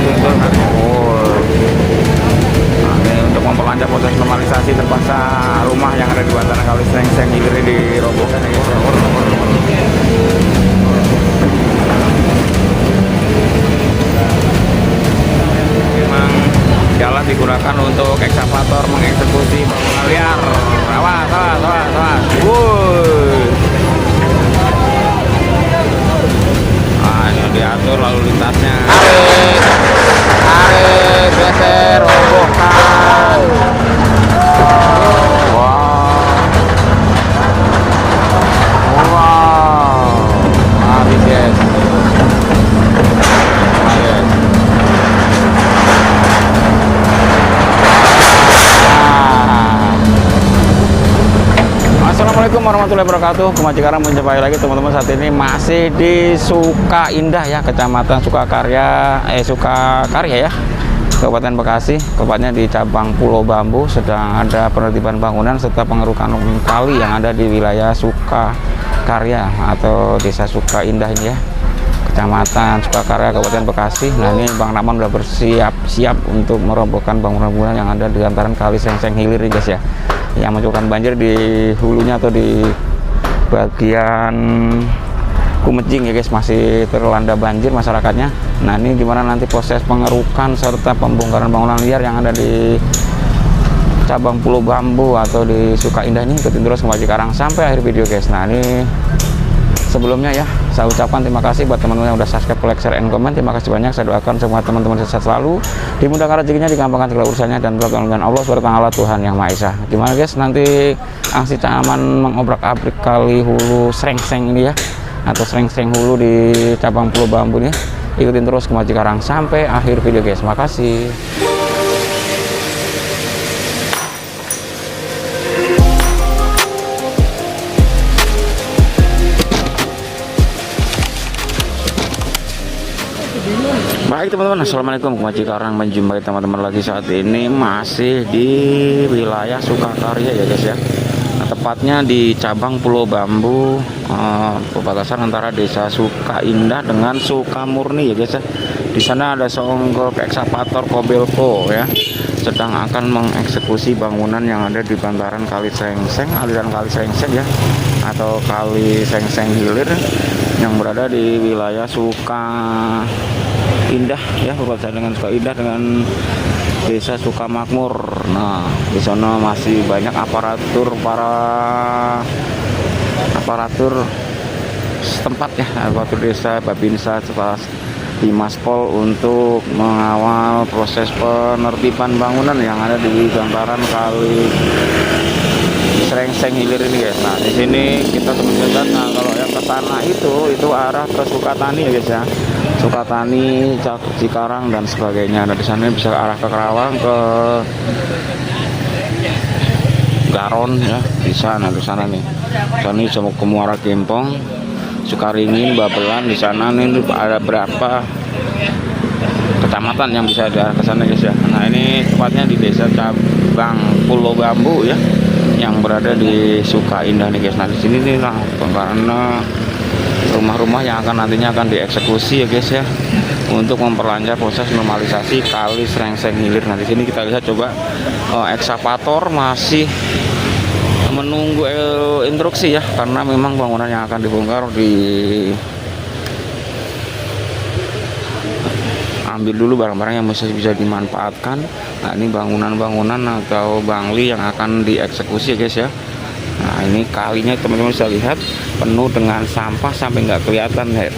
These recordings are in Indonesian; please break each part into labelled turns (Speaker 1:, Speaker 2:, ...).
Speaker 1: Nah, ini untuk memperlancar proses normalisasi terpaksa rumah yang ada di bantaran Kali Srengseng Hilir ini dirobohkan ya guys. Memang jalan digunakan untuk ekskavator mengeksekusi bangunan liar. Awas, awas, awas, awas. Nah, ini diatur lalu lintasnya. Tarik, geser, robohkan. Wow, habis guys. Assalamualaikum warahmatullahi wabarakatuh. Kembali sekarang menjumpai lagi teman-teman. Saat ini masih di Sukaindah ya, Kecamatan Sukakarya ya, Kabupaten Bekasi. Tepatnya di cabang Pulau Bambu sedang ada penertiban bangunan serta pengerukan kali yang ada di wilayah Sukakarya atau Desa Sukaindah ini ya, Kecamatan Sukakarya, Kabupaten Bekasi. Nah, ini Bang Rahman udah bersiap-siap untuk merobohkan bangunan-bangunan yang ada di antaran Kali Srengseng Hilir guys ya, yang menyebabkan banjir di hulunya atau di bagian Kumejing ya guys, masih terlanda banjir masyarakatnya. Nah, ini gimana nanti proses pengerukan serta pembongkaran bangunan liar yang ada di cabang Pulau Bambu atau di Sukaindah ini. Ikutin terus kembali sekarang sampai akhir video guys. Nah, ini sebelumnya ya, saya ucapkan terima kasih buat teman-teman yang udah subscribe, like, share, and comment. Terima kasih banyak. Saya doakan semua teman-teman sehat selalu, dimudahkan rezekinya, digampangkan segala urusannya, dan berkat dengan Allah SWT Tuhan Yang Maha Esa. Gimana guys, nanti aksi caman mengobrak-abrik kali hulu Srengseng ini ya, atau Srengseng hulu di cabang Pulau Bambu ini. Ikutin terus kembali sekarang sampai akhir video guys. Makasih. Baik teman-teman, assalamualaikum. Kembali sekarang menjumpai teman-teman lagi. Saat ini masih di wilayah Sukakarya ya guys ya. Nah, tepatnya di cabang Pulau Bambu, perbatasan antara Desa Sukaindah dengan Sukamurni ya guys ya. Di sana ada seonggok ekskavator Kobelco ya, sedang akan mengeksekusi bangunan yang ada di bantaran Kali Srengseng, aliran Kali Srengseng ya, atau Kali Srengseng Hilir yang berada di wilayah Sukaindah ya, berbatasan dengan Sukaindah dengan Desa Sukamakmur. Nah, di sana masih banyak aparatur setempat ya, aparatur desa, Babinsa, Dimaspol untuk mengawal proses penertiban bangunan yang ada di bantaran Kali Srengseng Hilir ini guys. Nah, di sini kita teman-teman, nah kalau yang ke sana itu arah ke Sukatani ya guys ya. Sukatani, Cikarang dan sebagainya. Nah, di sana bisa arah ke Karawang, ke Garon ya, bisa. Nah, di sana nih. Sana sama ke Muara Gempong, Sukaringin, Babelan. Di sana nih ada berapa kecamatan yang bisa diarah ke sana guys ya. Nah, ini tepatnya di Desa Cabang Pulau Bambu ya, yang berada di Sukaindah nih guys. Nah, di sini nih lah karena rumah-rumah yang nantinya akan dieksekusi ya guys ya, untuk memperlancar proses normalisasi Kali Srengseng Hilir. Nah, di sini kita lihat coba ekskavator masih menunggu instruksi ya, karena memang bangunan yang akan dibongkar ambil dulu barang-barang yang masih bisa dimanfaatkan. Nah, ini bangunan-bangunan atau bangli yang akan dieksekusi ya guys ya. Nah, ini kalinya teman-teman bisa lihat penuh dengan sampah sampai nggak kelihatan ya,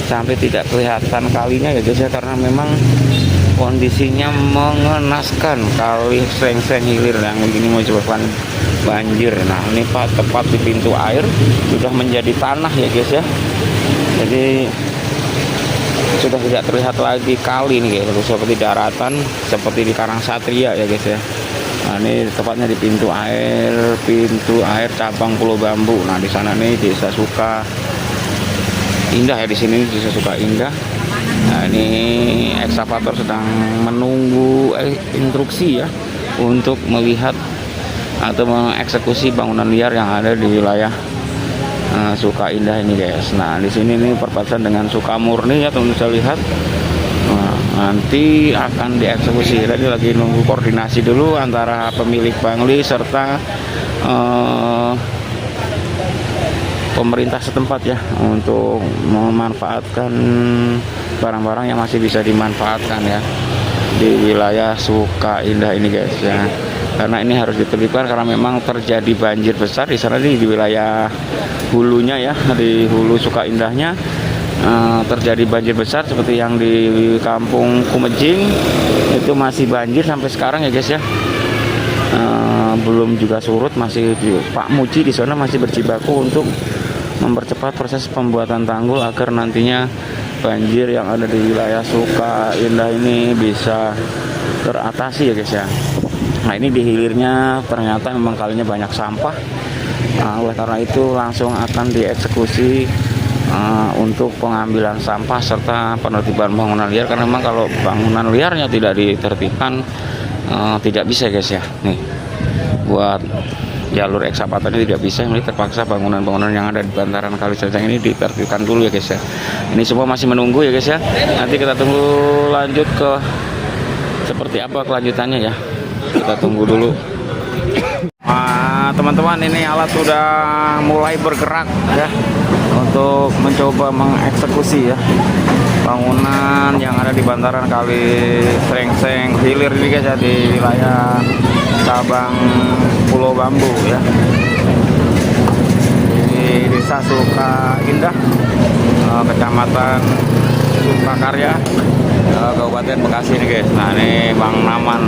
Speaker 1: sampai tidak kelihatan kalinya ya guys ya, karena memang kondisinya mengenaskan Kali Srengseng Hilir yang begini menyebabkan banjir. Nah, ini tepat di pintu air sudah menjadi tanah ya guys ya, jadi sudah tidak terlihat lagi kali nih guys, seperti daratan, seperti di Karangsatria ya guys ya. Nah, ini tepatnya di pintu air cabang Pulau Bambu. Nah, di sana nih Desa Sukaindah ya, di sini Desa Sukaindah. Nah, ini ekskavator sedang menunggu instruksi ya, untuk melihat atau mengeksekusi bangunan liar yang ada di wilayah Sukaindah ini guys. Nah, di sini nih perbatasan dengan Sukamurni ya teman-teman bisa lihat. Nah, nanti akan dieksekusi. Tadi lagi nunggu koordinasi dulu antara pemilik Bangli serta pemerintah setempat ya, untuk memanfaatkan barang-barang yang masih bisa dimanfaatkan ya di wilayah Suka Indah ini guys ya. Karena ini harus ditertibkan karena memang terjadi banjir besar di sana, di wilayah hulunya ya, di hulu Suka Indahnya. Terjadi banjir besar seperti yang di kampung Kumejing itu masih banjir sampai sekarang ya guys ya. Belum juga surut, masih Pak Muji di sana masih berjibaku untuk mempercepat proses pembuatan tanggul agar nantinya banjir yang ada di wilayah Suka Indah ini bisa teratasi ya guys ya. Nah ini di hilirnya ternyata memang kalinya banyak sampah. Oleh karena itu langsung akan dieksekusi untuk pengambilan sampah serta penertiban bangunan liar, karena memang kalau bangunan liarnya tidak ditertibkan tidak bisa guys ya. Nih buat jalur ekskavator ini tidak bisa, ini terpaksa bangunan-bangunan yang ada di bantaran Kali Srengseng ini ditertibkan dulu ya guys ya. Ini semua masih menunggu ya guys ya. Nanti kita tunggu lanjut ke seperti apa kelanjutannya ya. Kita tunggu dulu. Teman-teman, ini alat sudah mulai bergerak ya untuk mencoba mengeksekusi ya bangunan yang ada di bantaran Kali Srengseng hilir ini guys ya, di wilayah cabang Pulau Bambu ya, di Desa Suka Indah, Kecamatan Sukakarya, Kabupaten Bekasi ini guys. Nah ini Bang Naman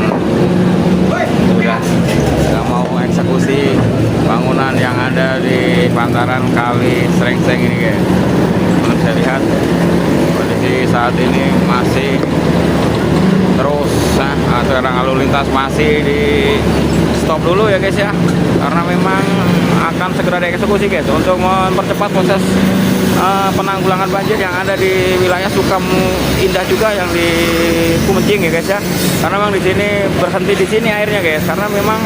Speaker 1: sudah mau mengeksekusi bangunan yang ada di bantaran Kali Srengseng ini guys. Bisa lihat kondisi saat ini masih terus sekarang lalu lintas masih di stop dulu ya guys ya, karena memang akan segera dieksekusi guys untuk mempercepat proses penanggulangan banjir yang ada di wilayah Suka Indah juga yang di Kumejing ya guys ya. Karena memang di sini berhenti di sini airnya guys, karena memang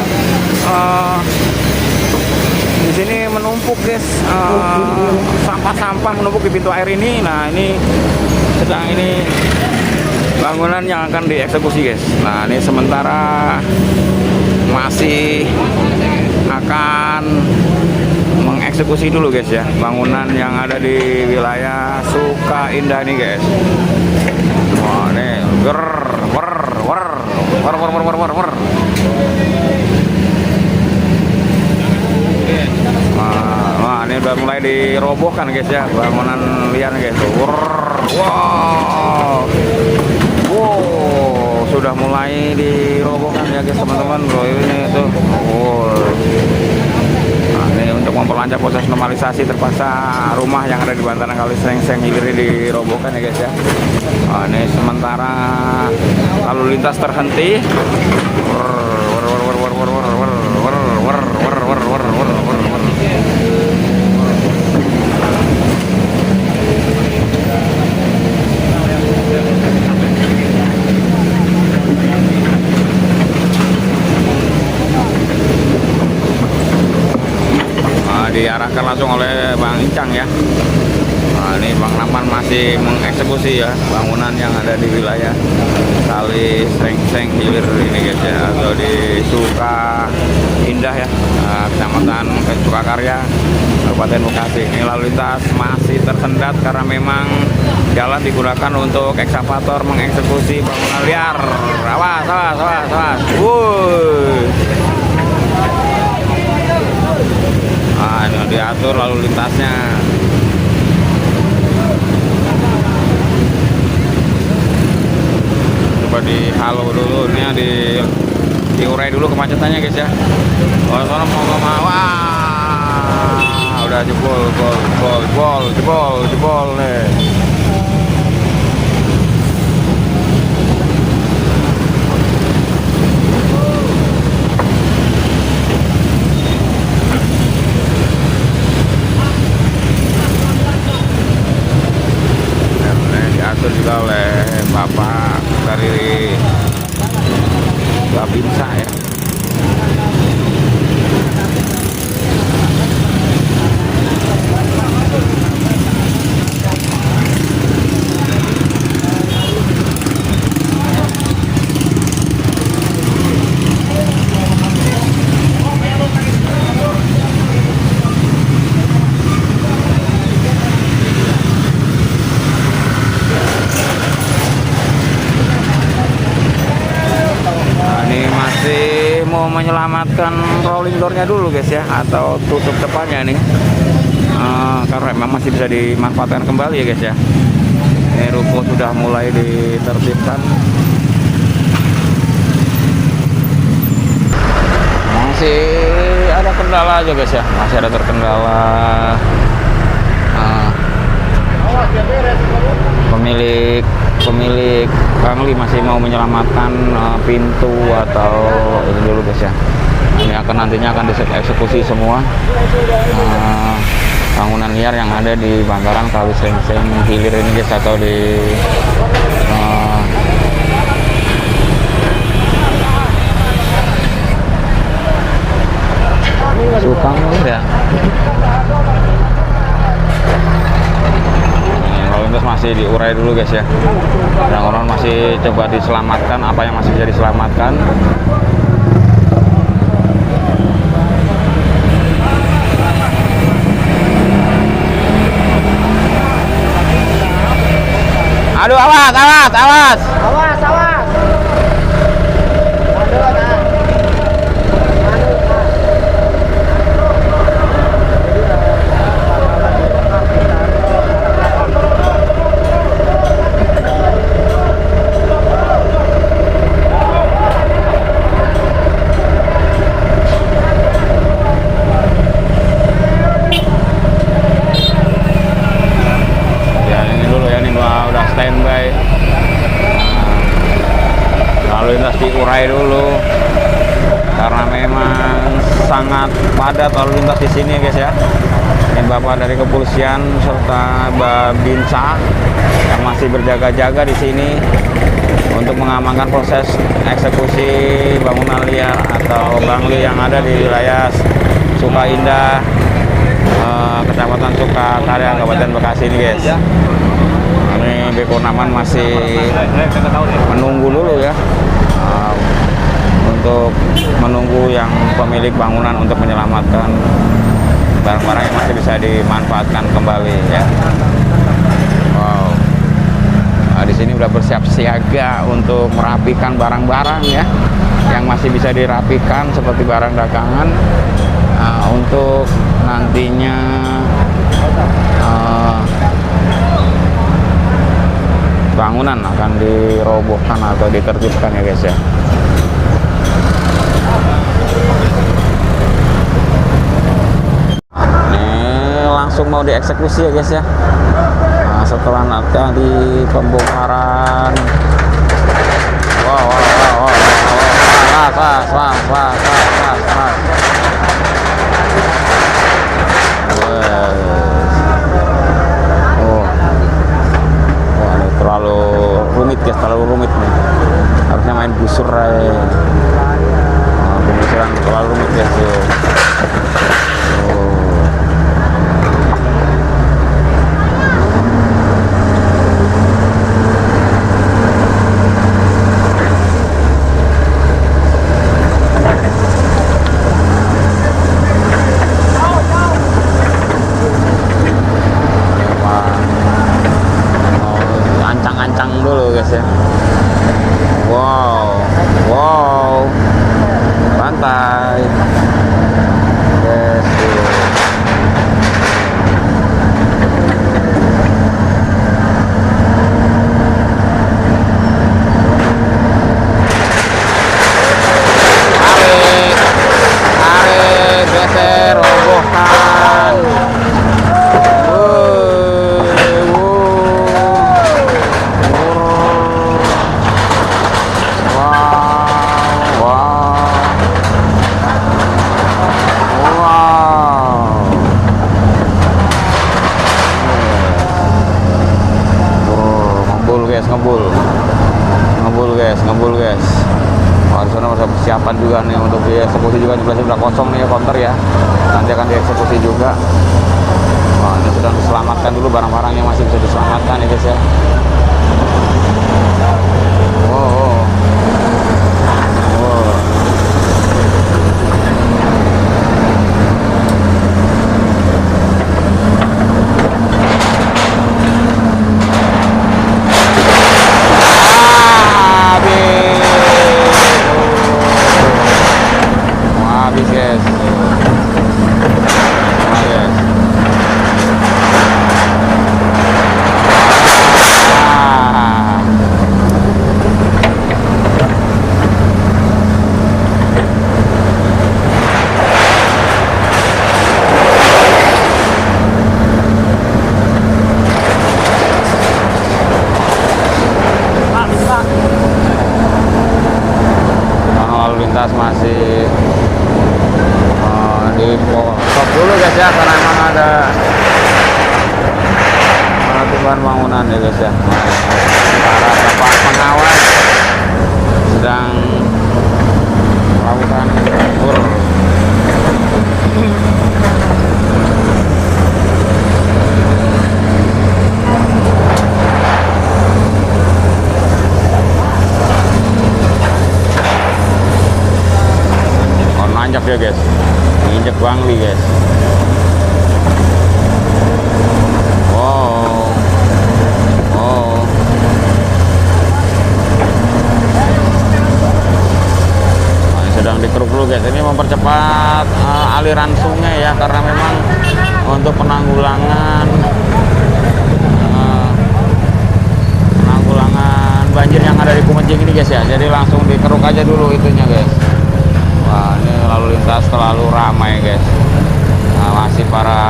Speaker 1: di sini menumpuk guys, sampah-sampah menumpuk di pintu air ini. Nah ini sedang ini bangunan yang akan dieksekusi guys. Nah ini sementara masih akan mengeksekusi dulu guys ya bangunan yang ada di wilayah Suka Indah ini guys. Wah ini Wah ini udah mulai dirobohkan guys ya bangunan liar guys. Wow, sudah mulai dirobohkan ya guys teman-teman. Ini tuh. Nah, ini untuk memperlancar proses normalisasi terpaksa rumah yang ada di bantaran Kali Srengseng hilir ini dirobohkan ya guys ya. Nah, ini sementara lalu lintas terhenti. Diarahkan langsung oleh Bang Incang ya. Nah, ini Bang Naman masih mengeksekusi ya bangunan yang ada di wilayah Kali Srengseng hilir ini guys ya, atau di Suka Indah ya, Kecamatan Sukakarya, Kabupaten Bekasi. Ini lalu lintas masih tersendat karena memang jalan digunakan untuk ekskavator mengeksekusi bangunan liar. Awas. Nah, ini diatur lalu lintasnya. Coba dihalau dulu, ini diurai dulu kemacetannya guys ya. Kalau mau wah, udah jebol nih. Diatur juga oleh Bapak dari Babinsa ya. mau menyelamatkan rolling door-nya dulu guys ya, atau tutup depannya nih. Karena memang masih bisa dimanfaatkan kembali ya guys ya. Ini ruko sudah mulai ditertibkan. Masih ada kendala aja guys ya, masih ada terkendala. Pemilik Bangli masih mau menyelamatkan pintu atau ini dulu guys ya. Ini nantinya akan dieksekusi semua bangunan liar yang ada di bantaran Kali Srengseng Hilir ini guys, atau di Sukang ya. Lalu lintas masih diurai dulu guys ya. Yang orang masih coba diselamatkan apa yang masih bisa diselamatkan. Aduh, awas, awas, awas.
Speaker 2: Awas, awas.
Speaker 1: Standby. Lalu lintas diurai dulu karena memang sangat padat lalu lintas di sini guys ya. Ini Bapak dari kepolisian serta Babinsa yang masih berjaga-jaga di sini untuk mengamankan proses eksekusi bangunan liar atau bangli yang ada di wilayah Sukaindah, Kecamatan Sukakarya, Kabupaten Bekasi ini guys. Ini Beko Naman masih menunggu dulu ya, untuk menunggu yang pemilik bangunan untuk menyelamatkan barang-barang yang masih bisa dimanfaatkan kembali ya. Wow. Nah, di sini udah bersiap siaga untuk merapikan barang-barang ya, yang masih bisa dirapikan seperti barang dagangan, untuk nantinya bangunan akan dirobohkan atau ditertibkan ya guys ya. Ini langsung mau dieksekusi ya guys ya. Nah, setelah nanti di pembongkaran. Wow, wow, wow, wow, wow. Terlalu rumit guys, terlalu rumit nih. Harusnya main busur aja. Penggusuran terlalu rumit guys. Ancang dulu guys ya. Wow, wow, pantai. Yes, tarik, geser, robohkan. Ngebul guys. Wah, di sana ada persiapan juga nih untuk dieksekusi juga. Sebelah sudah kosong nih ya counter ya. Nanti akan dieksekusi juga. Wah, ini sudah diselamatkan dulu barang-barang yang masih bisa diselamatkan ya guys ya. Oh. lintas masih di stop dulu guys ya, karena memang ada penertiban bangunan ya guys ya. Para bapak pengawas sedang melakukan tur. Oh, nanjak dia guys, injek bangli guys. Wow, oh. Sedang dikeruk dulu guys, ini mempercepat aliran sungai ya, karena memang untuk penanggulangan banjir yang ada di Kumejing ini guys ya, jadi langsung dikeruk aja dulu itunya guys. Wah, ini lalu lintas terlalu ramai guys. Masih para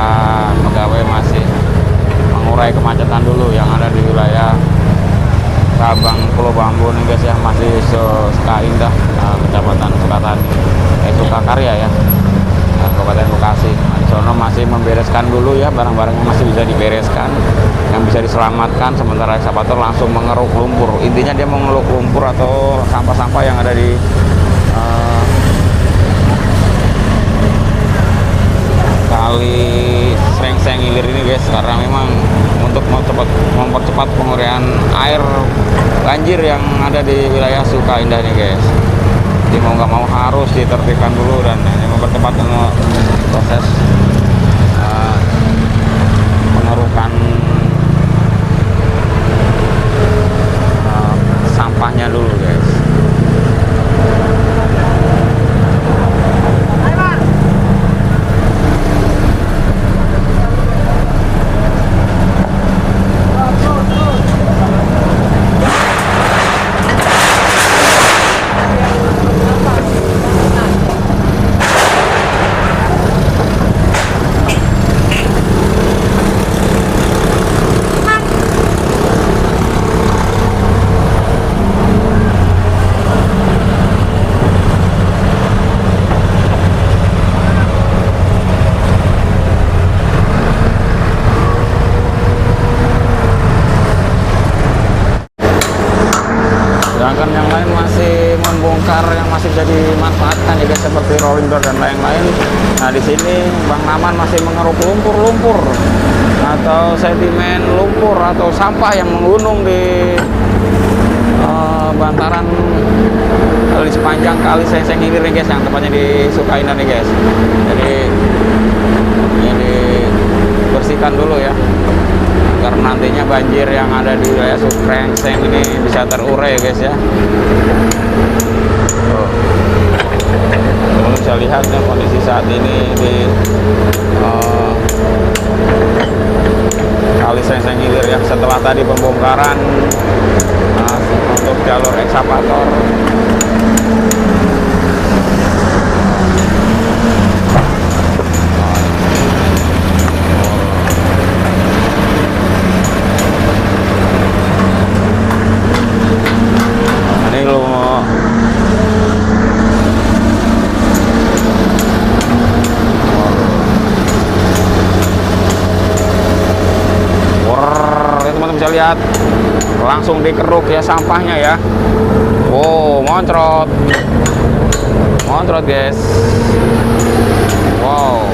Speaker 1: pegawai masih mengurai kemacetan dulu yang ada di wilayah Sabang Pulau Bambu nih guys ya, masih Suka Indah, Kecamatan Sukatani, Sukakarya ya, Kabupaten Bekasi. Di sono masih membereskan dulu ya, barang-barang yang masih bisa dibereskan, yang bisa diselamatkan, sementara ekskavator langsung mengeruk lumpur. Intinya dia mengeruk lumpur atau sampah-sampah yang ada di kali Srengseng Ilir ini guys, karena memang untuk mempercepat pengurian air banjir yang ada di wilayah Suka Indah nih guys. Jadi mau nggak mau harus ditertibkan dulu, dan ini mempercepat proses pengerukan sampahnya dulu guys. Sedangkan yang lain masih membongkar yang masih bisa dimanfaatkan ya guys, seperti rolling door dan lain-lain. Nah di sini Bang Naman masih mengeruk lumpur atau sedimen lumpur atau sampah yang menggunung di bantaran kali sepanjang kali Srengseng Ilir nih guys, yang tepatnya di Suka Indah nih guys. Jadi ini dibersihkan dulu ya, karena nantinya banjir yang ada di wilayah Srengseng ini bisa terurai ya guys ya. Kalau bisa lihat ya, kondisi saat ini di kali Srengseng Ilir ya, setelah tadi pembongkaran untuk jalur ekskavator. Bisa lihat langsung dikeruk ya sampahnya ya. Wow, moncrot guys. Wow,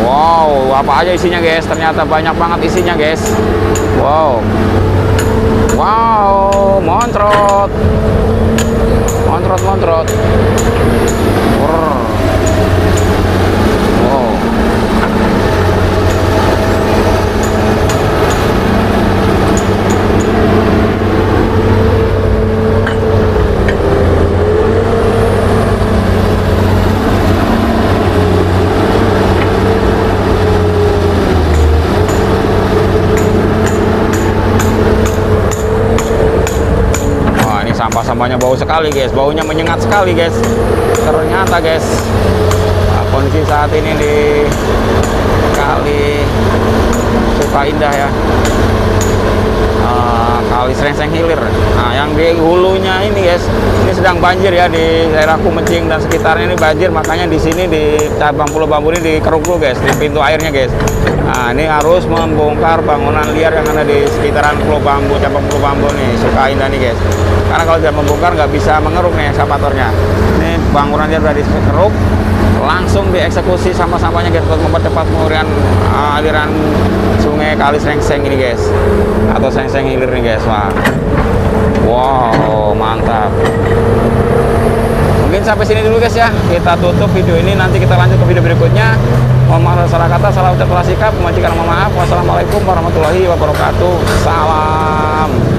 Speaker 1: wow, apa aja isinya guys, ternyata banyak banget isinya guys. Wow, moncrot. Wow. Sampah-sampahnya bau sekali guys, baunya menyengat sekali guys. Ternyata guys, kondisi saat ini di Kali Sukaindah ya. Kali Srengseng Hilir. Nah, yang di hulunya ini guys, ini sedang banjir ya di daerah Kumecing dan sekitarnya ini banjir, makanya di sini di cabang Pulau Bambu ini dikeruk dulu guys, di pintu airnya guys. Nah, ini harus membongkar bangunan liar yang ada di sekitaran Pulau Bambu, cabang Pulau Bambu nih, Sukaindah nih guys. Karena kalau tidak membongkar nggak bisa mengeruk nih ekskavatornya. Ini bangunan liar sudah dikeruk, langsung dieksekusi sampah-sampahnya guys untuk mempercepat pengurian aliran sungai Kali Srengseng ini guys, atau Srengseng Hilir nih guys. Wah, wow, mantap. Mungkin sampai sini dulu guys ya, kita tutup video ini, nanti kita lanjut ke video berikutnya. Mohon maaf salah kata, salah ucap, salah sikap, mohon maaf. Wassalamualaikum warahmatullahi wabarakatuh. Salam.